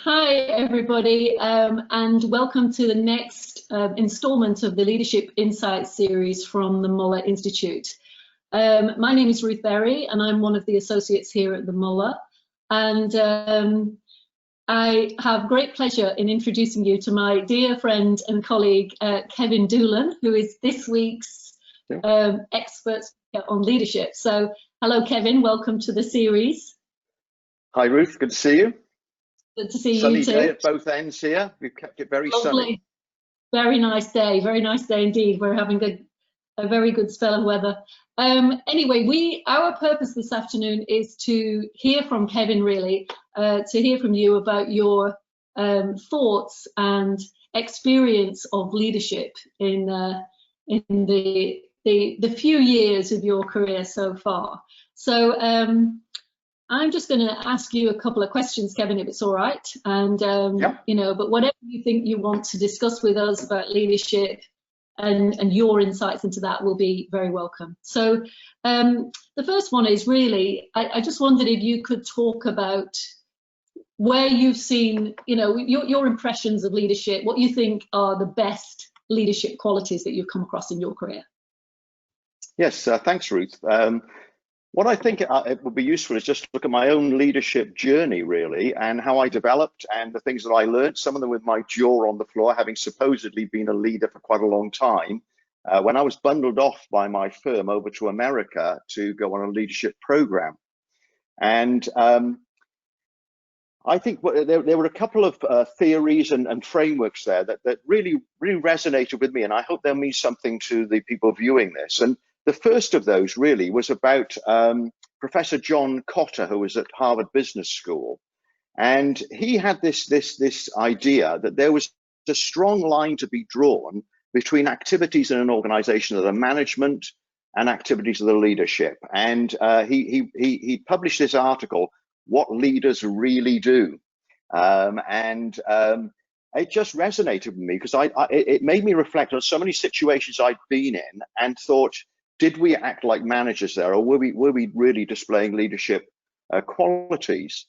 Hi, everybody, and welcome to the next installment of the Leadership Insights series from the Møller Institute. My name is Ruth Berry, and I'm one of the associates here at the Møller. And I have great pleasure in introducing you to my dear friend and colleague, Kevin Doolan, who is this week's expert on leadership. So, hello, Kevin, welcome to the series. Hi, Ruth, good to see you. Good to see Sunny you too. Day at both ends here. We've kept it very sunny. Very nice day indeed. We're having a very good spell of weather. Anyway, our purpose this afternoon is to hear from Kevin, really, to hear from you about your thoughts and experience of leadership in the few years of your career so far. So I'm just going to ask you a couple of questions, Kevin, if it's all right. And, you know, but whatever you think you want to discuss with us about leadership and your insights into that will be very welcome. So the first one is really, I just wondered if you could talk about where you've seen, you know, your impressions of leadership, what you think are the best leadership qualities that you've come across in your career. Yes, thanks, Ruth. What I think it would be useful is just to look at my own leadership journey, really, and how I developed and the things that I learned, some of them with my jaw on the floor, having supposedly been a leader for quite a long time, when I was bundled off by my firm over to America to go on a leadership program. And I think there were a couple of theories and frameworks there that really resonated with me, and I hope they'll mean something to the people viewing this. And the first of those really was about Professor John Kotter, who was at Harvard Business School. And he had this idea that there was a strong line to be drawn between activities in an organization of the management and activities of the leadership. And he published this article, What Leaders Really Do. It just resonated with me because it made me reflect on so many situations I'd been in and thought, did we act like managers there, or were we really displaying leadership qualities?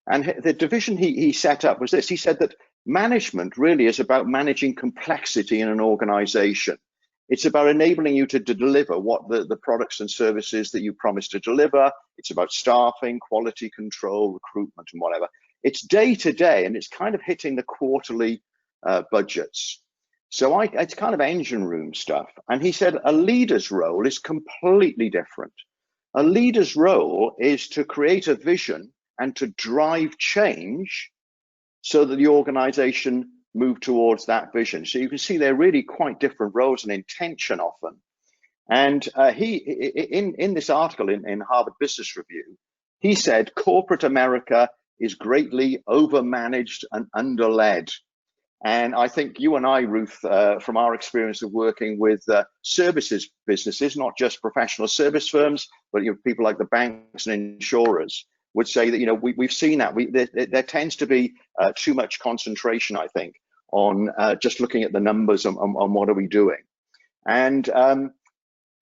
And the division he set up was this. He said that management really is about managing complexity in an organization. It's about enabling you to deliver what the products and services that you promise to deliver. It's about staffing, quality control, recruitment, and whatever. It's day to day, and it's kind of hitting the quarterly budgets. So it's kind of engine room stuff. And he said a leader's role is completely different. A leader's role is to create a vision and to drive change so that the organization move towards that vision. So you can see they're really quite different roles and intention often. And in this article in Harvard Business Review, he said corporate America is greatly overmanaged and underled. And I think you and I, Ruth, from our experience of working with services businesses, not just professional service firms, but people like the banks and insurers, would say that we've seen that there tends to be too much concentration, I think, on just looking at the numbers on what are we doing. And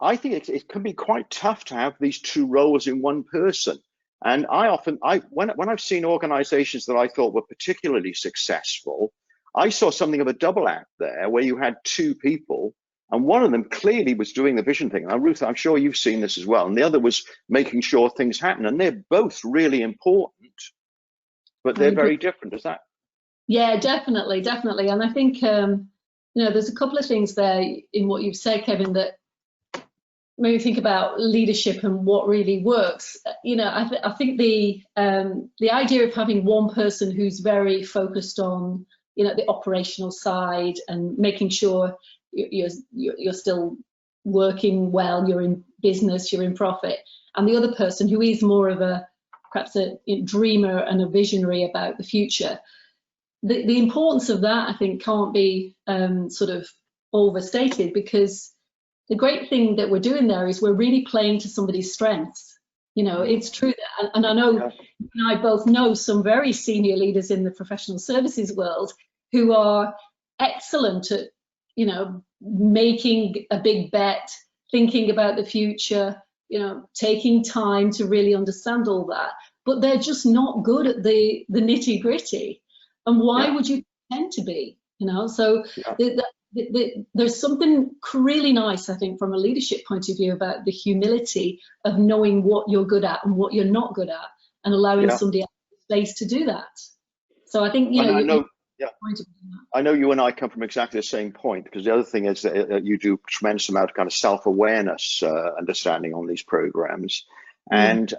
I think it can be quite tough to have these two roles in one person. And when I've seen organizations that I thought were particularly successful, I saw something of a double act there where you had two people, and one of them clearly was doing the vision thing. Now, Ruth, I'm sure you've seen this as well. And the other was making sure things happen. And they're both really important, but they're very different. Is that? Yeah, definitely. And I think, there's a couple of things there in what you've said, Kevin, that when you think about leadership and what really works, I think the idea of having one person who's very focused on the operational side and making sure you're still working well, you're in business, you're in profit, and the other person who is more of perhaps a dreamer and a visionary about the future. The importance of that, I think, can't be sort of overstated, because the great thing that we're doing there is we're really playing to somebody's strengths. It's true that, and I know you and I both know some very senior leaders in the professional services world who are excellent at, making a big bet, thinking about the future, taking time to really understand all that, but they're just not good at the nitty gritty. And why Yeah. would you pretend to be? You know, so Yeah. there's something really nice, I think, from a leadership point of view about the humility of knowing what you're good at and what you're not good at, and allowing Yeah. somebody else space to do that. So I think, you And know, I you know, yeah, point of view. I know you and I come from exactly the same point, because the other thing is that you do a tremendous amount of kind of self-awareness understanding on these programs. And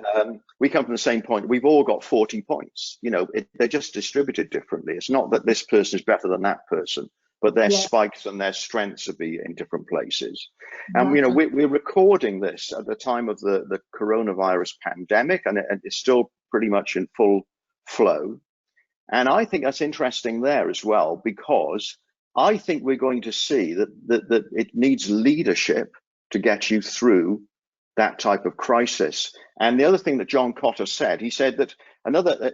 we come from the same point. We've all got 40 points. You know, they're just distributed differently. It's not that this person is better than that person, but their Yeah, spikes and their strengths will be in different places. And, you know, exactly. we're recording this at the time of the coronavirus pandemic, and it's still pretty much in full flow. And I think that's interesting there as well, because I think we're going to see that it needs leadership to get you through that type of crisis. And the other thing that John Cotter said, he said that another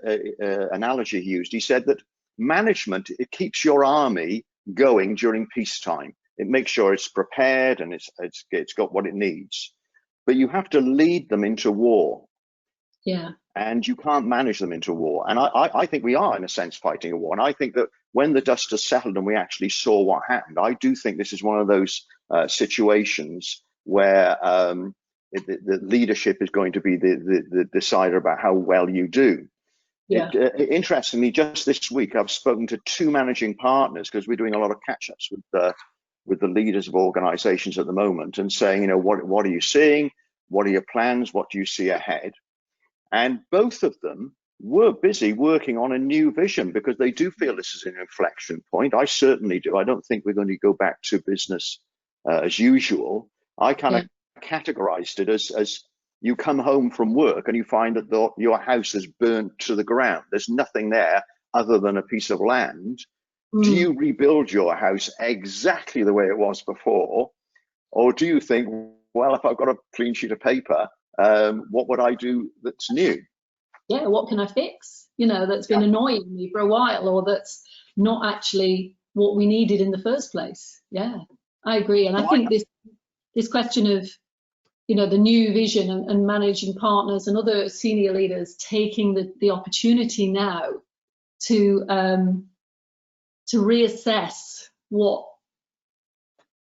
analogy he used, he said that management, it keeps your army going during peacetime. It makes sure it's prepared and it's got what it needs. But you have to lead them into war. Yeah, And you can't manage them into war. And I think we are, in a sense, fighting a war. And I think that when the dust has settled and we actually saw what happened, I do think this is one of those situations where the leadership is going to be the decider about how well you do. yeah, Interestingly, just this week, I've spoken to 2 managing partners, because we're doing a lot of catch-ups with the leaders of organizations at the moment, and saying, you know, what are you seeing? What are your plans? What do you see ahead? And both of them were busy working on a new vision, because they do feel this is an inflection point. I certainly do. I don't think we're going to go back to business as usual. I kind of categorized it as you come home from work and you find that your house is burnt to the ground. There's nothing there other than a piece of land. Do you rebuild your house exactly the way it was before? Or do you think, well, if I've got a clean sheet of paper, what would I do that's new? yeah. What can I fix? You know, that's been Yeah. annoying me for a while, or that's not actually what we needed in the first place. Yeah, I agree. And I think this question of, you know, the new vision and managing partners and other senior leaders taking the opportunity now to reassess what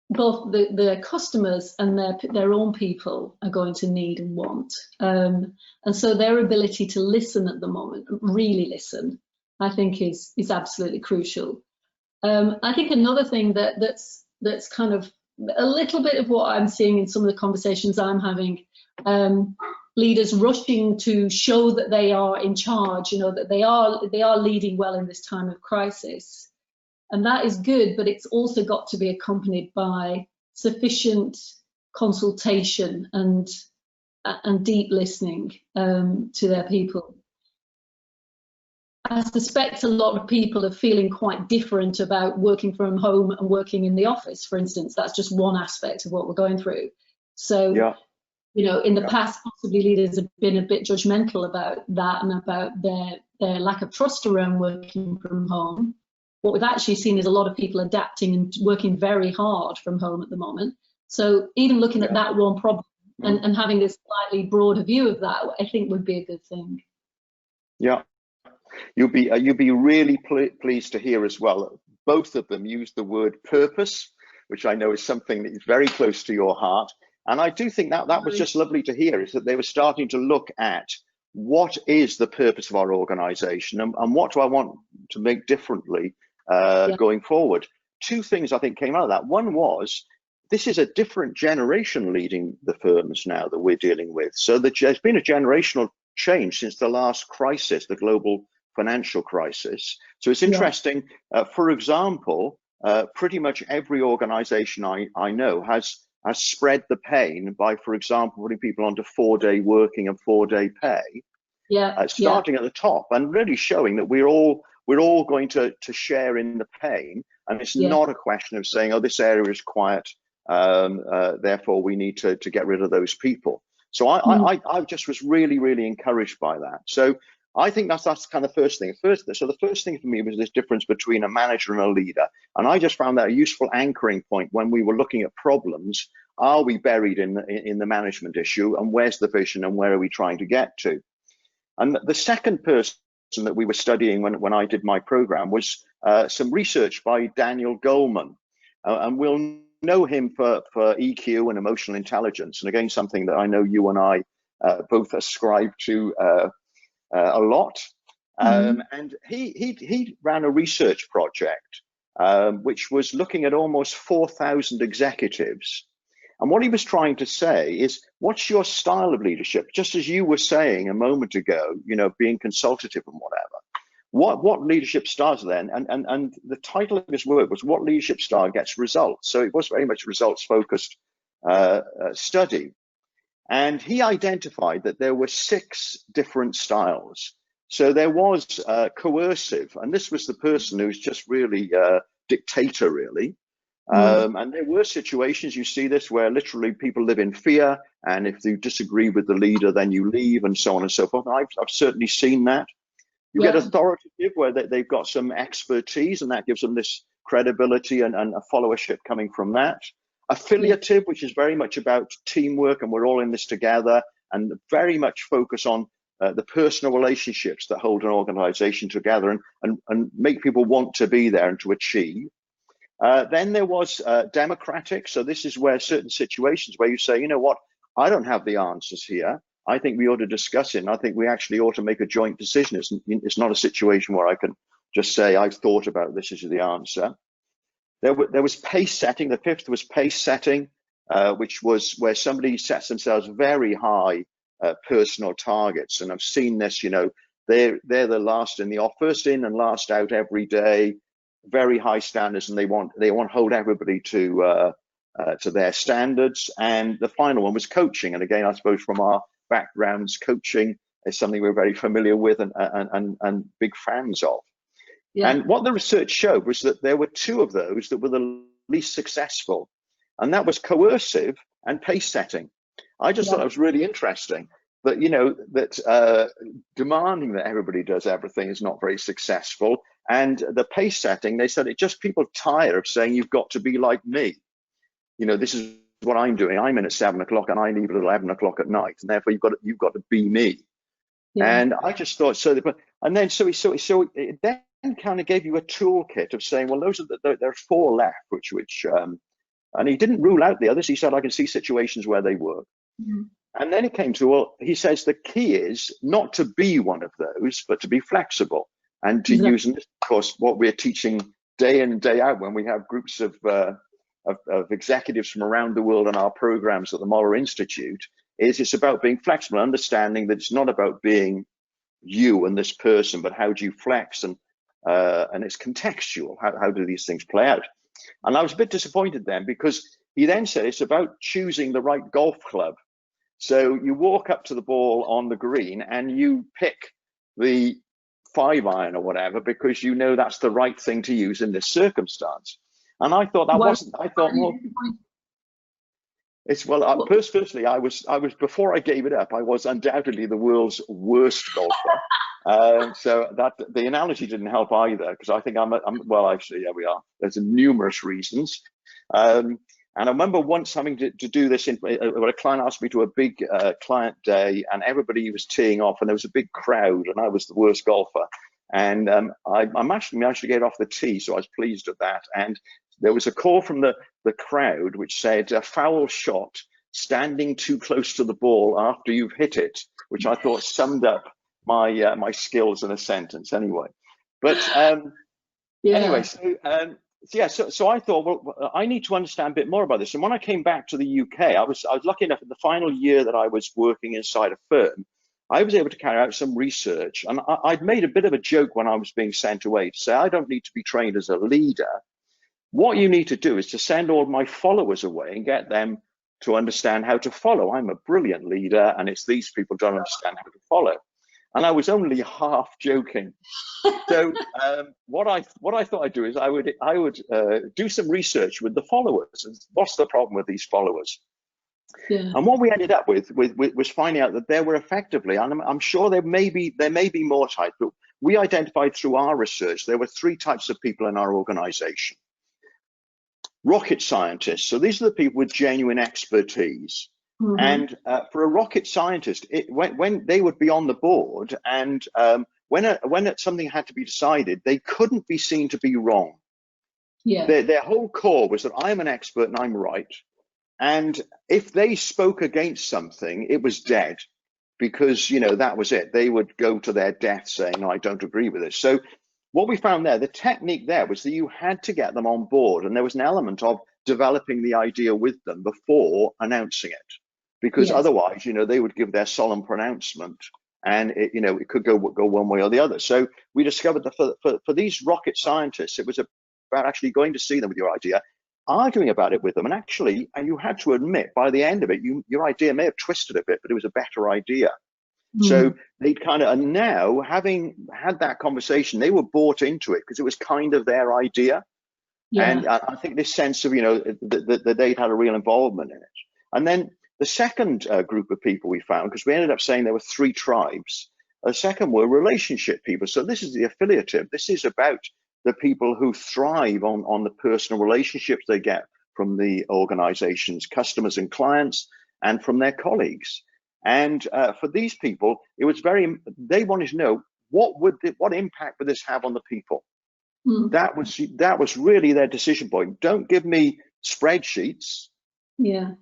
both the customers and their own people are going to need and want, and so their ability to listen at the moment, really listen, I think is absolutely crucial. I think another thing that's kind of a little bit of what I'm seeing in some of the conversations I'm having, leaders rushing to show that they are in charge, you know, that they are leading well in this time of crisis. And that is good, but it's also got to be accompanied by sufficient consultation and deep listening to their people. I suspect a lot of people are feeling quite different about working from home and working in the office, for instance. That's just one aspect of what we're going through. So, Yeah. you know, in the past, possibly leaders have been a bit judgmental about that and about their lack of trust around working from home. What we've actually seen is a lot of people adapting and working very hard from home at the moment. So even looking at that one problem and having this slightly broader view of that, I think would be a good thing. Yeah. You'll be really pleased to hear as well, both of them use the word purpose, which I know is something that is very close to your heart. And I do think that was just lovely to hear, is that they were starting to look at what is the purpose of our organization and what do I want to make differently going forward. 2 things I think came out of that. One was, this is a different generation leading the firms now that we're dealing with. So there's been a generational change since the last crisis, the global financial crisis. So it's interesting. For example, pretty much every organization I know has spread the pain by, for example, putting people onto 4-day working and 4-day pay. Starting at the top and really showing that we're all going to share in the pain. And it's not a question of saying, oh, this area is quiet, therefore we need to get rid of those people. So I just was really, really encouraged by that. So I think that's kind of the first thing. So the first thing for me was this difference between a manager and a leader. And I just found that a useful anchoring point when we were looking at problems. Are we buried in the management issue, and where's the vision and where are we trying to get to? And the second person that we were studying when I did my program was some research by Daniel Goleman, and we'll know him for EQ and emotional intelligence, and again something that I know you and I both ascribe to a lot. And he ran a research project which was looking at almost 4,000 executives. And what he was trying to say is, what's your style of leadership? Just as you were saying a moment ago, you know, being consultative and whatever. What leadership styles then? And the title of his work was What Leadership Style Gets Results. So it was very much results focused study. And he identified that there were 6 different styles. So there was coercive, and this was the person who's just really dictator, really. And there were situations, you see this, where literally people live in fear, and if you disagree with the leader, then you leave, and so on and so forth. I've certainly seen that. You get authoritative, where they've got some expertise, and that gives them this credibility and a followership coming from that. Affiliative, which is very much about teamwork, and we're all in this together, and very much focus on the personal relationships that hold an organization together and make people want to be there and to achieve. Then there was democratic. So this is where certain situations where you say, you know what, I don't have the answers here. I think we ought to discuss it. And I think we actually ought to make a joint decision. It's not a situation where I can just say, I've thought about this is the answer. There was pace setting. The 5th was pace setting, which was where somebody sets themselves very high personal targets. And I've seen this, you know, they're the last in the first in and last out every day. Very high standards, and they want to hold everybody to their standards. And the final one was coaching, and again, I suppose from our backgrounds, coaching is something we're very familiar with and big fans of. And what the research showed was that there were 2 of those that were the least successful, and that was coercive and pace setting. I just thought it was really interesting. But you know that demanding that everybody does everything is not very successful. And the pace setting, they said, it just people tire of saying you've got to be like me. You know, this is what I'm doing. I'm in at 7 o'clock and I leave at 11 o'clock at night, and therefore you've got to be me. And I just thought so. And then so it then kind of gave you a toolkit of saying, well, those are there are 4 left, which and he didn't rule out the others. He said I can see situations where they work. And then it came to, well, he says the key is not to be one of those, but to be flexible and to use, and of course, what we're teaching day in and day out when we have groups of executives from around the world on our programs at the Møller Institute, is it's about being flexible, understanding that it's not about being you and this person, but how do you flex, and it's contextual. How do these things play out? And I was a bit disappointed then, because he then said it's about choosing the right golf club. So you walk up to the ball on the green and you pick the 5-iron or whatever, because you know that's the right thing to use in this circumstance. And I thought that wasn't, I thought, well, it's, well, firstly, I was before I gave it up, I was undoubtedly the world's worst golfer. So that the analogy didn't help either, because I think I'm well, actually, yeah, we are. There's numerous reasons. And I remember once having to do this when a client asked me to a big client day, and everybody was teeing off, and there was a big crowd, and I was the worst golfer. And I managed to get off the tee, so I was pleased at that. And there was a call from the crowd which said, a foul shot, standing too close to the ball after you've hit it, which I thought summed up my my skills in a sentence anyway. But anyway, so I thought, well, I need to understand a bit more about this. And when I came back to the UK, I was lucky enough in the final year that I was working inside a firm, I was able to carry out some research. And I'd made a bit of a joke when I was being sent away to say, I don't need to be trained as a leader. What you need to do is to send all my followers away and get them to understand how to follow. I'm a brilliant leader, and it's these people don't understand how to follow. And I was only half joking. So what I thought I'd do is I would do some research with the followers. And what's the problem with these followers? And what we ended up with was finding out that there were effectively, and I'm sure there may be more types, but we identified through our research there were 3 types of people in our organization. Rocket scientists. So these are the people with genuine expertise. And for a rocket scientist, when they would be on the board, and when something had to be decided, they couldn't be seen to be wrong. Yeah. Their whole core was that I'm an expert and I'm right. And if they spoke against something, it was dead, because, you know, that was it. They would go to their death saying, no, I don't agree with this. So what we found there, the technique there was that you had to get them on board, and there was an element of developing the idea with them before announcing it, because Yes. otherwise, you know, they would give their solemn pronouncement, and it, you know, it could go one way or the other. So we discovered that for these rocket scientists, it was about actually going to see them with your idea, arguing about it with them, and actually, and you had to admit by the end of it, your idea may have twisted a bit, but it was a better idea. So they kind of, and now, having had that conversation, they were bought into it because it was kind of their idea. Yeah. And I think this sense of, you know, that they'd had a real involvement in it. And then the second group of people we found, because we ended up saying there were 3 tribes. The second were relationship people. So this is the affiliative. This is about the people who thrive on the personal relationships they get from the organization's customers and clients, and from their colleagues. And for these people, it was they wanted to know what impact would this have on the people. That was really their decision point. Don't give me spreadsheets. Yeah.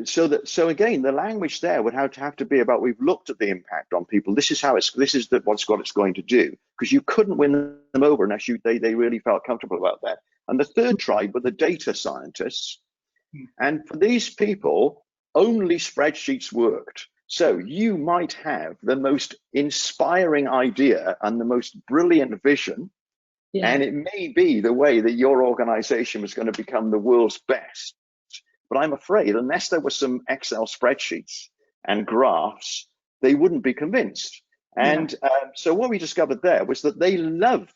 So again, the language there would have to be about, we've looked at the impact on people. This is what it's going to do, because you couldn't win them over unless they really felt comfortable about that. And the third tribe were the data scientists. And for these people, only spreadsheets worked. So you might have the most inspiring idea and the most brilliant vision, and it may be the way that your organization was going to become the world's best. But I'm afraid, unless there were some Excel spreadsheets and graphs, they wouldn't be convinced. And so what we discovered there was that they love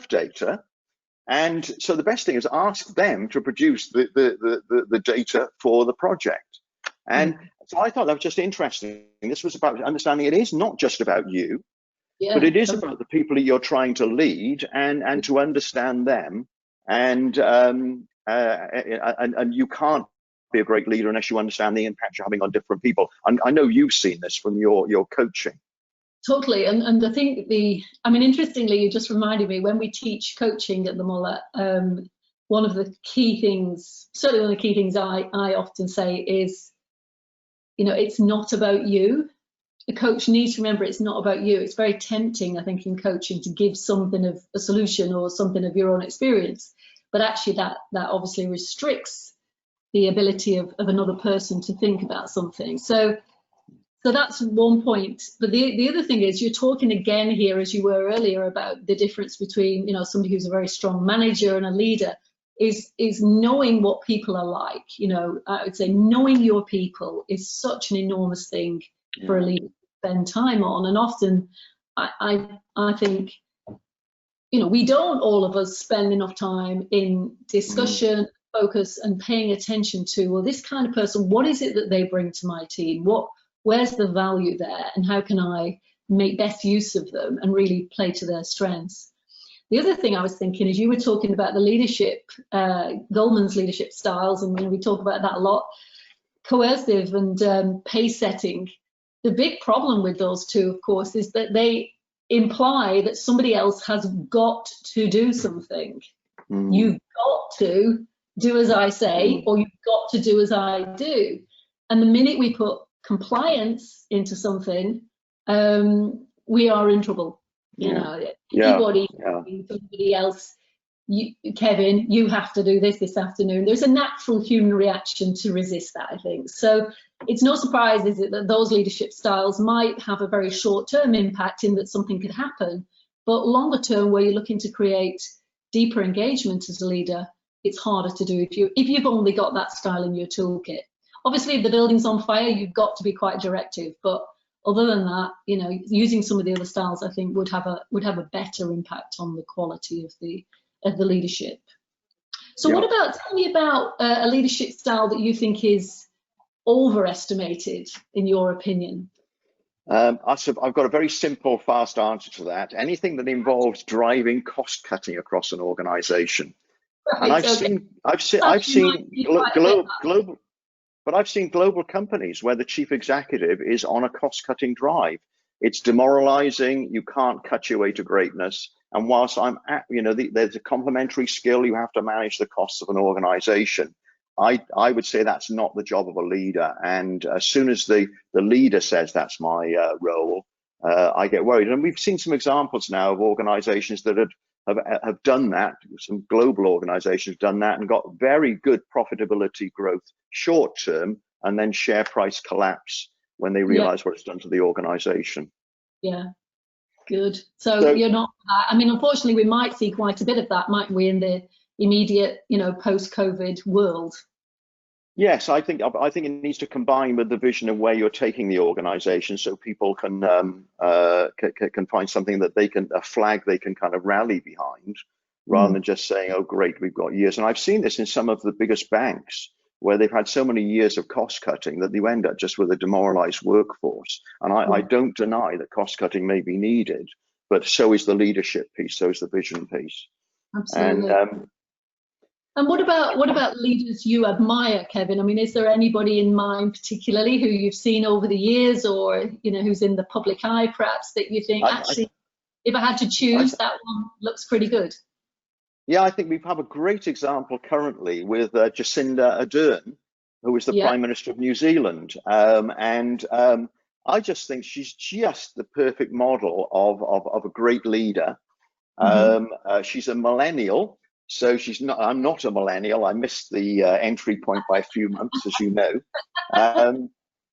data. And so the best thing is ask them to produce the data for the project. And so I thought that was just interesting. This was about understanding it is not just about you, but it is about the people that you're trying to lead, and to understand them. And you can't be a great leader unless you understand the impact you're having on different people. And I know you've seen this from your coaching. Totally. And I think interestingly, you just reminded me, when we teach coaching at the Møller, one of the key things, certainly one of the key things I often say is, you know, it's not about you. The coach needs to remember it's not about you. It's very tempting, I think, in coaching to give something of a solution or something of your own experience. But actually that obviously restricts the ability of another person to think about something. So that's one point. But the other thing is, you're talking again here, as you were earlier, about the difference between, you know, somebody who's a very strong manager and a leader is knowing what people are like. You know, I would say knowing your people is such an enormous thing for a leader to spend time on. And often I think, you know, we don't, all of us, spend enough time in discussion, focus, and paying attention to, well, this kind of person, what is it that they bring to my team? Where's the value there, and how can I make best use of them and really play to their strengths? The other thing I was thinking is, you were talking about the leadership, Goldman's leadership styles, and we talk about that a lot, coercive and pace setting. The big problem with those two, of course, is that they imply that somebody else has got to do something. You've got to do as I say, or you've got to do as I do. And the minute we put compliance into something, we are in trouble. You know, anybody, somebody else, Kevin, you have to do this afternoon. There's a natural human reaction to resist that, I think. So it's no surprise, is it, that those leadership styles might have a very short-term impact in that something could happen, but longer term, where you're looking to create deeper engagement as a leader, it's harder to do if you've only got that style in your toolkit. Obviously, if the building's on fire, you've got to be quite directive, but other than that, you know, using some of the other styles, I think, would have a better impact on the quality of the leadership. So tell me about a leadership style that you think is overestimated, in your opinion? I've got a very simple, fast answer to that. Anything that involves driving cost cutting across an organization. Right, and I've seen global companies where the chief executive is on a cost cutting drive. it's demoralizing. You can't cut your way to greatness. And whilst I'm at, there's a complementary skill, you have to manage the costs of an organization. I would say that's not the job of a leader. And as soon as the leader says that's my role, I get worried. And we've seen some examples now of organizations that have done that. Some global organizations have done that and got very good profitability growth short term, and then share price collapse when they realize what it's done to the organization. Yeah, good. So you're not, I mean, unfortunately, we might see quite a bit of that, mightn't we, in the immediate, post-COVID world? Yes, I think it needs to combine with the vision of where you're taking the organization, so people can find something that a flag they can kind of rally behind, rather than just saying, oh, great, we've got years. And I've seen this in some of the biggest banks, where they've had so many years of cost cutting that you end up just with a demoralized workforce. And I don't deny that cost cutting may be needed, but so is the leadership piece, so is the vision piece. Absolutely. And what about leaders you admire, Kevin? I mean, is there anybody in mind particularly who you've seen over the years, or who's in the public eye perhaps, that you think, if I had to choose, that one looks pretty good? Yeah, I think we have a great example currently with Jacinda Ardern, who is the Prime Minister of New Zealand. I just think she's just the perfect model of a great leader. She's a millennial, so she's not. I'm not a millennial. I missed the entry point by a few months, as you know.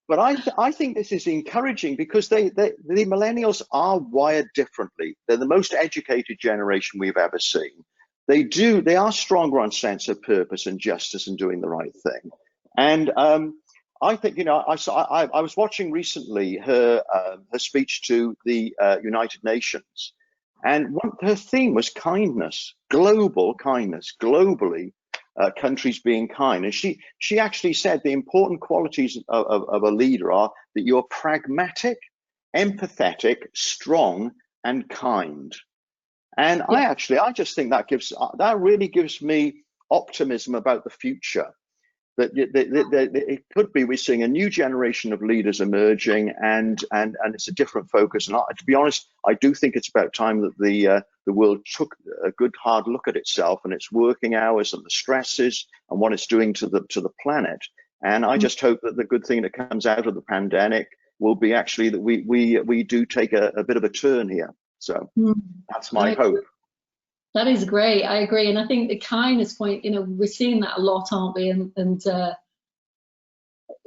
But I think this is encouraging, because the millennials are wired differently. They're the most educated generation we've ever seen. They are stronger on sense of purpose and justice and doing the right thing. And I think, I was watching recently her speech to the United Nations, and her theme was kindness, global kindness, globally, countries being kind. And she actually said the important qualities of a leader are that you're pragmatic, empathetic, strong, and kind. And I just think that really gives me optimism about the future. That it could be we're seeing a new generation of leaders emerging, and it's a different focus. And to be honest, I do think it's about time that the world took a good hard look at itself and its working hours and the stresses and what it's doing to the planet. And I just hope that the good thing that comes out of the pandemic will be actually that we do take a bit of a turn here. So that's my hope. That is great. I agree. And I think the kindness point, we're seeing that a lot, aren't we? And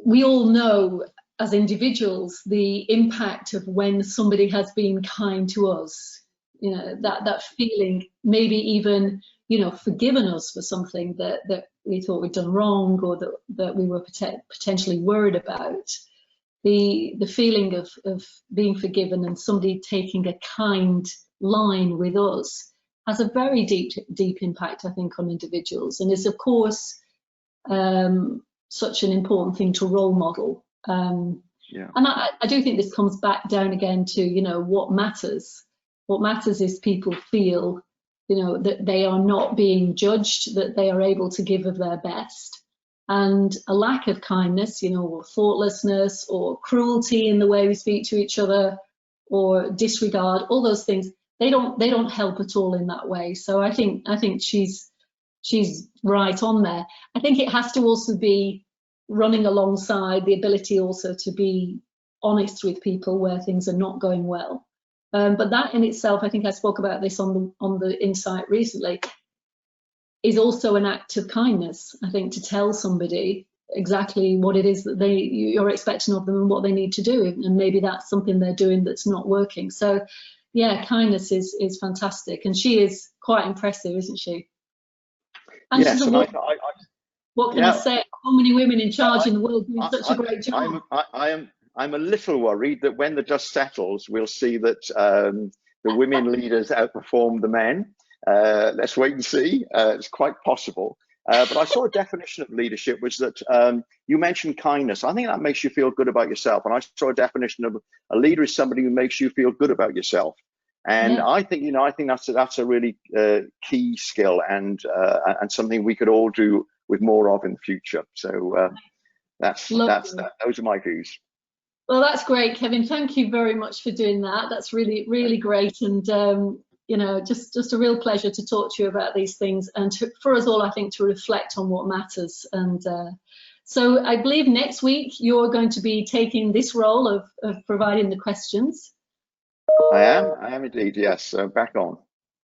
we all know as individuals the impact of when somebody has been kind to us, that feeling, maybe even, forgiven us for something that we thought we'd done wrong, or that we were potentially worried about. The feeling of being forgiven and somebody taking a kind line with us has a very deep impact, I think, on individuals, and is, of course, such an important thing to role model. And I do think this comes back down again to, what matters. What matters is people feel, that they are not being judged, that they are able to give of their best. And a lack of kindness, or thoughtlessness, or cruelty in the way we speak to each other, or disregard, all those things, they don't help at all in that way. So I think she's right on there. I think it has to also be running alongside the ability also to be honest with people where things are not going well. But that in itself, I think I spoke about this on the Insight recently, is also an act of kindness. I think, to tell somebody exactly what it is that you're expecting of them and what they need to do, and maybe that's something they're doing that's not working. So yeah, kindness is fantastic, and she is quite impressive, isn't she? And yes, and what can I say? So many women in charge in the world doing such a great job. I'm a little worried that when the dust settles, we'll see that the women leaders outperform the men. Let's wait and see. It's quite possible. But I saw a definition of leadership was that you mentioned kindness. I think that makes you feel good about yourself. And I saw a definition of a leader is somebody who makes you feel good about yourself. And I think, that's a really key skill, and something we could all do with more of in the future. So those are my views. Well, that's great, Kevin. Thank you very much for doing that. That's really, really great. And, you know, just a real pleasure to talk to you about these things and for us all, I think, to reflect on what matters. And so I believe next week you're going to be taking this role of providing the questions. I am indeed, yes. So back on.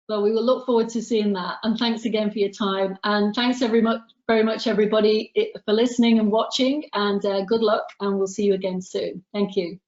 Well, we will look forward to seeing that. And thanks again for your time. And thanks very much, everybody, for listening and watching. And good luck. And we'll see you again soon. Thank you.